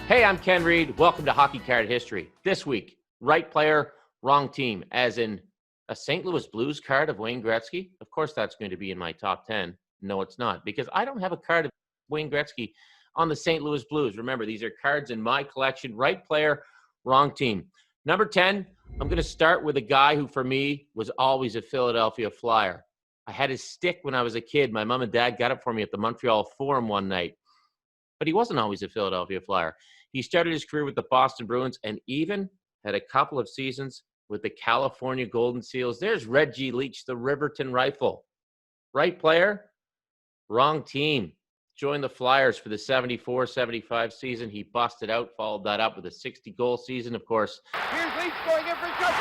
Hey, I'm Ken Reid. Welcome to Hockey Card History. This week, right player, wrong team, as in a St. Louis Blues card of Wayne Gretzky. Of course, that's going to be in my top 10. No, it's not, because I don't have a card of Wayne Gretzky on the St. Louis Blues. Remember, these are cards in my collection. Right player, wrong team. Number 10, I'm going to start with a guy who, for me, was always a Philadelphia Flyer. I had his stick when I was a kid. My mom and dad got it for me at the Montreal Forum one night. But he wasn't always a Philadelphia Flyer. He started his career with the Boston Bruins and even had a couple of seasons with the California Golden Seals. There's Reggie Leach, the Riverton Rifle. Right player, wrong team. Joined the Flyers for the 74-75 season. He busted out, followed that up with a 60-goal season, of course. Here's Leach going in for shot.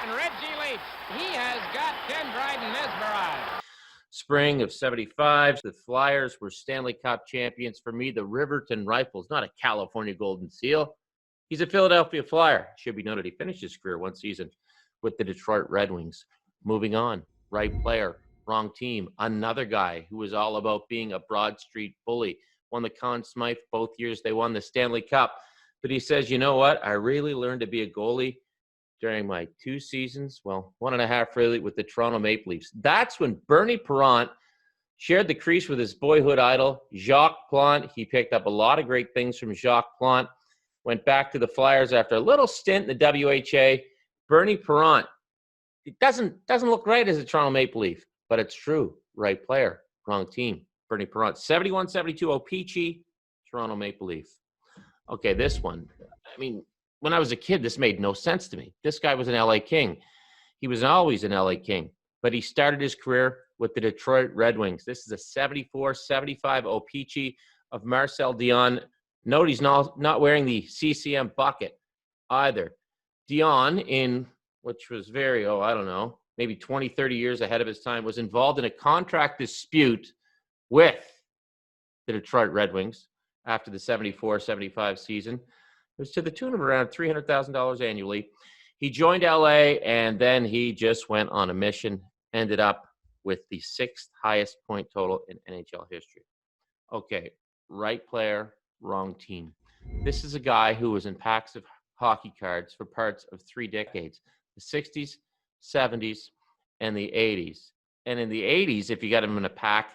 And Reggie Leach, he has got Ken Dryden mesmerized. Spring of 75, the Flyers were Stanley Cup champions. For me, the Riverton Rifles, not a California Golden Seal. He's a Philadelphia Flyer. Should be noted he finished his career one season with the Detroit Red Wings. Moving on, right player, wrong team. Another guy who was all about being a Broad Street bully. Won the Conn Smythe both years they won the Stanley Cup. But he says, you know what? I really learned to be a goalie during my 2 seasons, well, 1.5 really, with the Toronto Maple Leafs. That's when Bernie Parent shared the crease with his boyhood idol, Jacques Plante. He picked up a lot of great things from Jacques Plante. Went back to the Flyers after a little stint in the WHA. Bernie Parent, it doesn't look right as a Toronto Maple Leaf, but it's true. Right player, wrong team. Bernie Parent, 71-72 O-Pee-Chee, Toronto Maple Leaf. Okay, this one, I mean, when I was a kid, this made no sense to me. This guy was an LA King. He was always an LA King, but he started his career with the Detroit Red Wings. This is a 74-75 O-Pee-Chee of Marcel Dionne. Note he's not wearing the CCM bucket either. Dionne, which was very, maybe 20, 30 years ahead of his time, was involved in a contract dispute with the Detroit Red Wings after the 74-75 season. It was to the tune of around $300,000 annually. He joined LA, and then he just went on a mission, ended up with the 6th highest point total in NHL history. Okay, right player, wrong team. This is a guy who was in packs of hockey cards for parts of 3 decades, the 60s, 70s, and the 80s. And in the 80s, if you got him in a pack,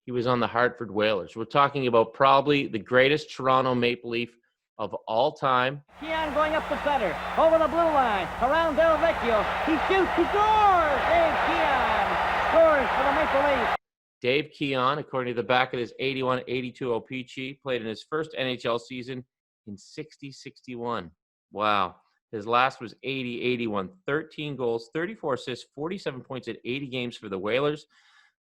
he was on the Hartford Whalers. We're talking about probably the greatest Toronto Maple Leaf of all time. Keon going up the center, over the blue line, around Del Vecchio. He shoots, he scores! Dave Keon scores for the Maple Leafs. Dave Keon, according to the back of his 81-82 O-Pee-Chee, played in his first NHL season in 60-61. Wow. His last was 80-81. 13 goals, 34 assists, 47 points at 80 games for the Whalers.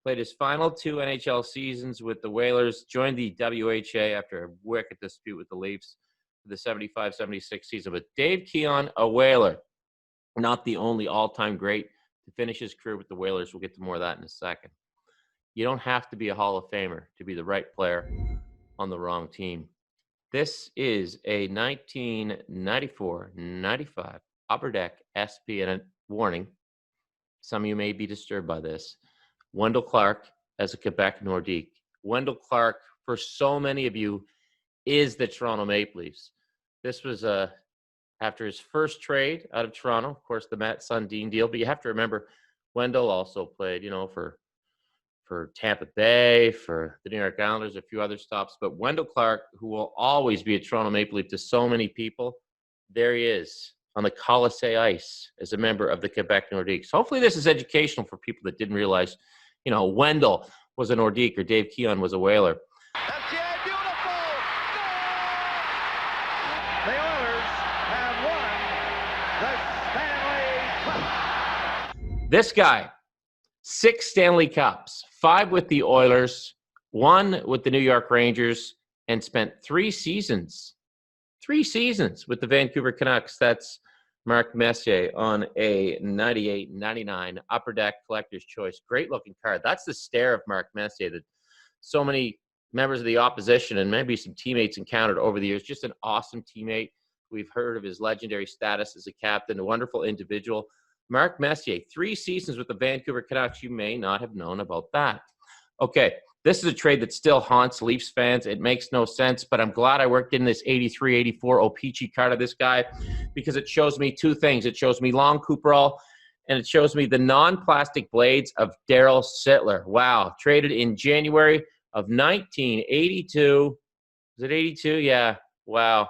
Played his final 2 NHL seasons with the Whalers. Joined the WHA after a wicked dispute with the Leafs for the 75-76 season. But Dave Keon, a Whaler, not the only all-time great to finish his career with the Whalers. We'll get to more of that in a second. You don't have to be a Hall of Famer to be the right player on the wrong team. This is a 1994-95 Upper Deck SP, and a warning, some of you may be disturbed by this. Wendel Clark as a Quebec Nordique. Wendel Clark, for so many of you, is the Toronto Maple Leafs. This was after his first trade out of Toronto, of course, the Matt Sundin deal. But you have to remember, Wendel also played, for Tampa Bay, for the New York Islanders, a few other stops. But Wendel Clark, who will always be a Toronto Maple Leaf to so many people, there he is on the Colisée ice as a member of the Quebec Nordiques. Hopefully this is educational for people that didn't realize, Wendel was a Nordique or Dave Keon was a Whaler. Messier, beautiful! The Oilers have won the Stanley Cup. This guy, 6 Stanley Cups, 5 with the Oilers, 1 with the New York Rangers, and spent 3 seasons with the Vancouver Canucks. That's Mark Messier on a 98-99 Upper Deck Collector's Choice. Great-looking card. That's the stare of Mark Messier that so many members of the opposition and maybe some teammates encountered over the years. Just an awesome teammate. We've heard of his legendary status as a captain, a wonderful individual. Mark Messier, 3 seasons with the Vancouver Canucks. You may not have known about that. Okay, This is a trade that still haunts Leafs fans. It makes no sense, but I'm glad I worked in this 83-84 O-Pee-Chee card of this guy because it shows me two things. It shows me long Cooperall, and it shows me the non-plastic blades of Darryl Sittler. Wow, traded in January of 1982. Is it 82? Yeah, wow.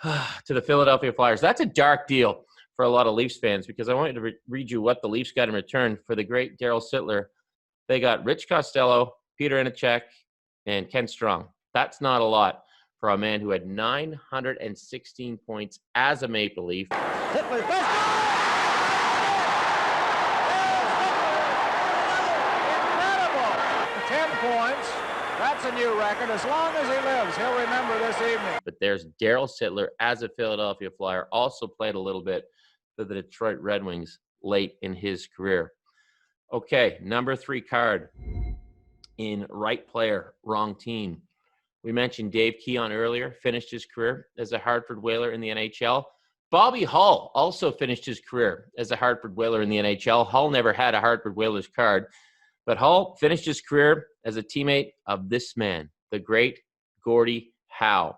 To the Philadelphia Flyers. That's a dark deal for a lot of Leafs fans because I wanted to read you what the Leafs got in return for the great Darryl Sittler. They got Rich Costello, Peter Inachek, and Ken Strong. That's not a lot for a man who had 916 points as a Maple Leaf. Sittler, incredible! 10 points. That's a new record. As long as he lives, he'll remember this evening. But there's Darryl Sittler as a Philadelphia Flyer. Also played a little bit for the Detroit Red Wings late in his career. Okay, number 3 card in right player, wrong team. We mentioned Dave Keon earlier, finished his career as a Hartford Whaler in the NHL. Bobby Hull also finished his career as a Hartford Whaler in the NHL. Hull never had a Hartford Whalers card, but Hull finished his career as a teammate of this man, the great Gordie Howe.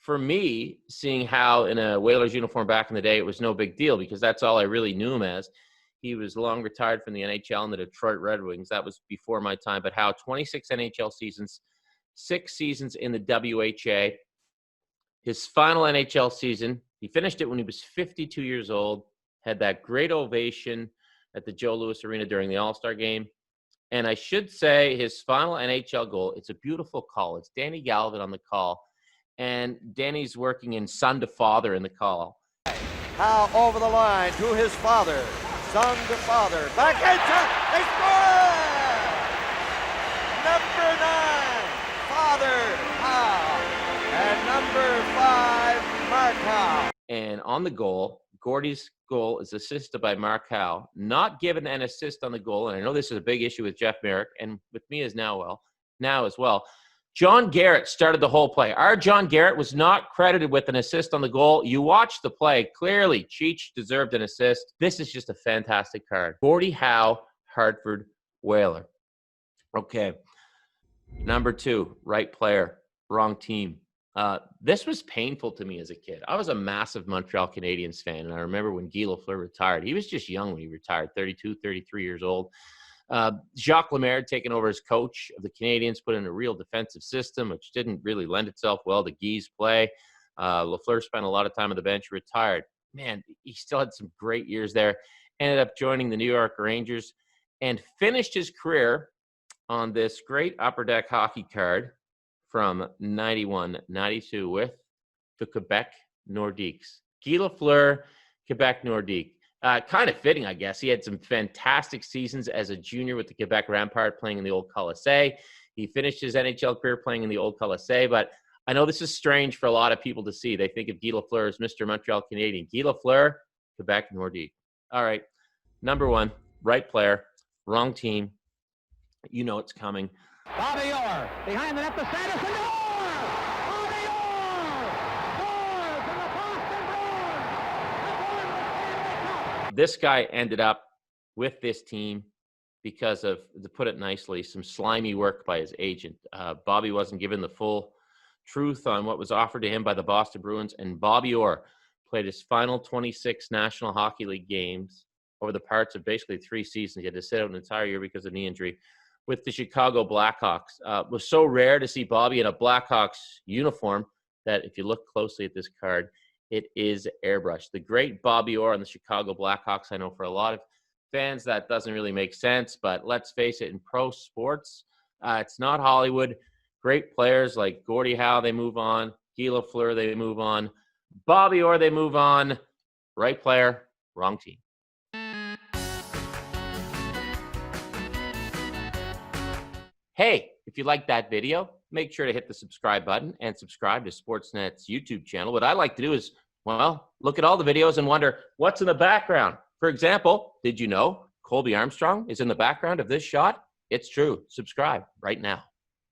For me, seeing Howe in a Whalers uniform back in the day, it was no big deal because that's all I really knew him as. He was long retired from the NHL and the Detroit Red Wings. That was before my time. But Howe, 26 NHL seasons, 6 seasons in the WHA. His final NHL season, he finished it when he was 52 years old, had that great ovation at the Joe Louis Arena during the All-Star game. And I should say his final NHL goal, it's a beautiful call. It's Danny Galvin on the call. And Danny's working in son to father in the call. Howe over the line to his father. Son to father. Back into. They score! Number 9, Father Howe. And number 5, Mark Howe. And on the goal, Gordie's goal is assisted by Mark Howe. Not given an assist on the goal, and I know this is a big issue with Jeff Merrick and with me as now as well. John Garrett started the whole play. Our John Garrett was not credited with an assist on the goal. You watch the play. Clearly, Cheech deserved an assist. This is just a fantastic card. Gordie Howe, Hartford Whaler. Okay. Number 2, right player, wrong team. This was painful to me as a kid. I was a massive Montreal Canadiens fan, and I remember when Guy Lafleur retired. He was just young when he retired, 32, 33 years old. Jacques Lemaire taking over as coach of the Canadiens, put in a real defensive system, which didn't really lend itself well to Guy's play. Lafleur spent a lot of time on the bench, retired. Man, he still had some great years there. Ended up joining the New York Rangers and finished his career on this great Upper Deck hockey card from 91-92 with the Quebec Nordiques. Guy Lafleur, Quebec Nordiques. Kind of fitting, I guess. He had some fantastic seasons as a junior with the Quebec Rampart playing in the old Colisée. He finished his NHL career playing in the old Colisée, but I know this is strange for a lot of people to see. They think of Guy Lafleur as Mr. Montreal Canadian. Guy Lafleur, Quebec Nordiques. All right, number 1, right player, wrong team. You know it's coming. Bobby Orr behind the net to Sanderson. Orr! Bobby Orr! Scores in the Boston Bruins! Have won the Stanley Cup! This guy ended up with this team because of, to put it nicely, some slimy work by his agent. Bobby wasn't given the full truth on what was offered to him by the Boston Bruins, and Bobby Orr played his final 26 National Hockey League games over the parts of basically 3 seasons. He had to sit out an entire year because of knee injury with the Chicago Blackhawks. It was so rare to see Bobby in a Blackhawks uniform that if you look closely at this card, it is airbrushed. The great Bobby Orr on the Chicago Blackhawks. I know for a lot of fans that doesn't really make sense, but let's face it, in pro sports, it's not Hollywood. Great players like Gordie Howe, they move on. Guy Lafleur, they move on. Bobby Orr, they move on. Right player, wrong team. Hey, if you liked that video, make sure to hit the subscribe button and subscribe to Sportsnet's YouTube channel. What I like to do is, well, look at all the videos and wonder what's in the background. For example, did you know Colby Armstrong is in the background of this shot? It's true. Subscribe right now.